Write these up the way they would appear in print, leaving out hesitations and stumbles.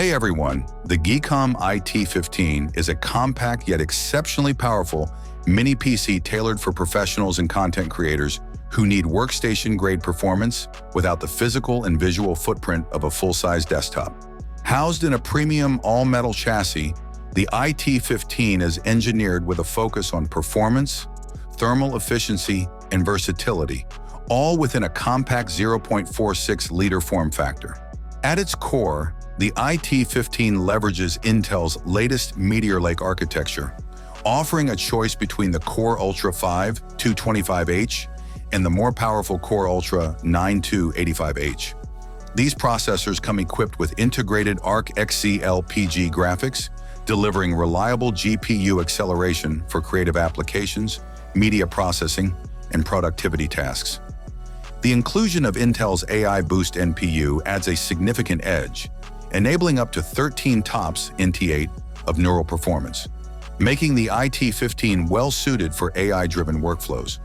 Hey everyone, the Geekom IT15 is a compact yet exceptionally powerful mini PC tailored for professionals and content creators who need workstation-grade performance without the physical and visual footprint of a full-size desktop. Housed in a premium all-metal chassis, the IT15 is engineered with a focus on performance, thermal efficiency, and versatility, all within a compact 0.46-liter form factor. At its core, the IT15 leverages Intel's latest Meteor Lake architecture, offering a choice between the Core Ultra 5 225H and the more powerful Core Ultra 9 285H. These processors come equipped with integrated Arc XC-LPG graphics, delivering reliable GPU acceleration for creative applications, media processing, and productivity tasks. The inclusion of Intel's AI Boost NPU adds a significant edge, enabling up to 13 TOPS NT8 of neural performance, making the IT15 well-suited for AI-driven workflows.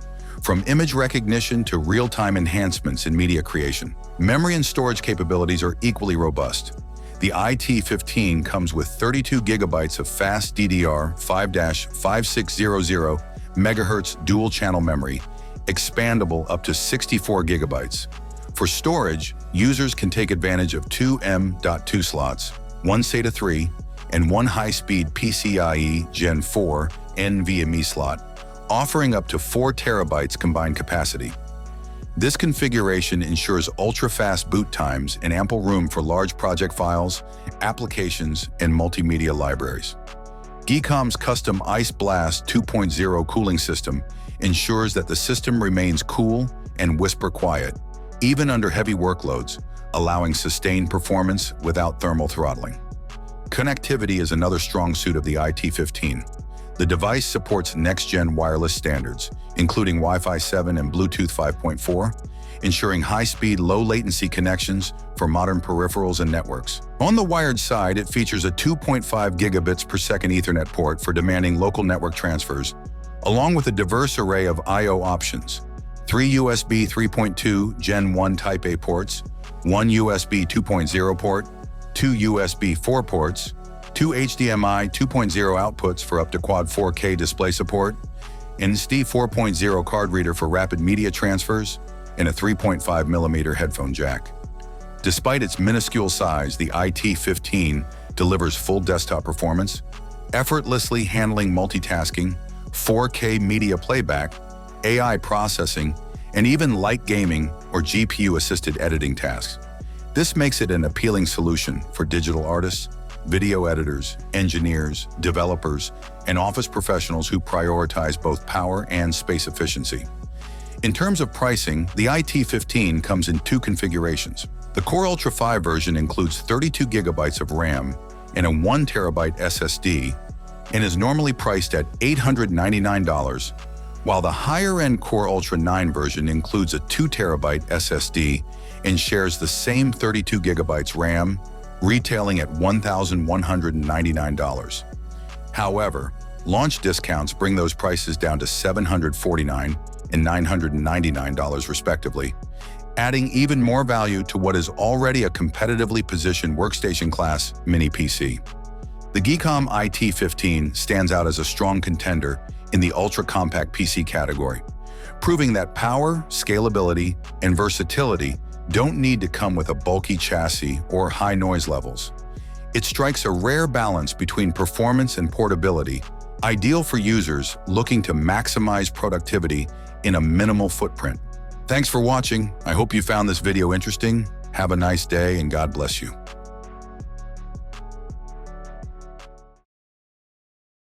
From image recognition to real-time enhancements in media creation, memory and storage capabilities are equally robust. The IT15 comes with 32 gigabytes of fast DDR5-5600 MHz dual-channel memory, expandable up to 64 gigabytes. For storage, users can take advantage of two M.2 slots, one SATA 3, and one high-speed PCIe Gen 4 NVMe slot, offering up to 4 terabytes combined capacity. This configuration ensures ultra-fast boot times and ample room for large project files, applications, and multimedia libraries. Geekom's custom Ice Blast 2.0 cooling system ensures that the system remains cool and whisper quiet, even under heavy workloads, allowing sustained performance without thermal throttling. Connectivity is another strong suit of the IT15. The device supports next-gen wireless standards, including Wi-Fi 7 and Bluetooth 5.4, ensuring high-speed, low-latency connections for modern peripherals and networks. On the wired side, it features a 2.5 gigabits per second Ethernet port for demanding local network transfers, along with a diverse array of I/O options: 3 USB 3.2 Gen 1 Type A ports, 1 USB 2.0 port, 2 USB 4 ports, 2 HDMI 2.0 outputs for up to quad 4K display support, an SD 4.0 card reader for rapid media transfers, and a 3.5mm headphone jack. Despite its minuscule size, the IT15 delivers full desktop performance, effortlessly handling multitasking, 4K media playback, AI processing, and even light gaming or GPU-assisted editing tasks. This makes it an appealing solution for digital artists, video editors, engineers, developers, and office professionals who prioritize both power and space efficiency. In terms of pricing, the IT15 comes in 2 configurations. The Core Ultra 5 version includes 32 gigabytes of RAM and a 1 terabyte SSD and is normally priced at $899, while the higher-end Core Ultra 9 version includes a 2 terabyte SSD and shares the same 32 gigabytes RAM, retailing at $1,199. However, launch discounts bring those prices down to $749 and $999 respectively, adding even more value to what is already a competitively positioned workstation-class mini PC. The Geekom IT15 stands out as a strong contender in the ultra-compact PC category, proving that power, scalability, and versatility don't need to come with a bulky chassis or high noise levels. It strikes a rare balance between performance and portability, ideal for users looking to maximize productivity in a minimal footprint. Thanks for watching. I hope you found this video interesting. Have a nice day and God bless you.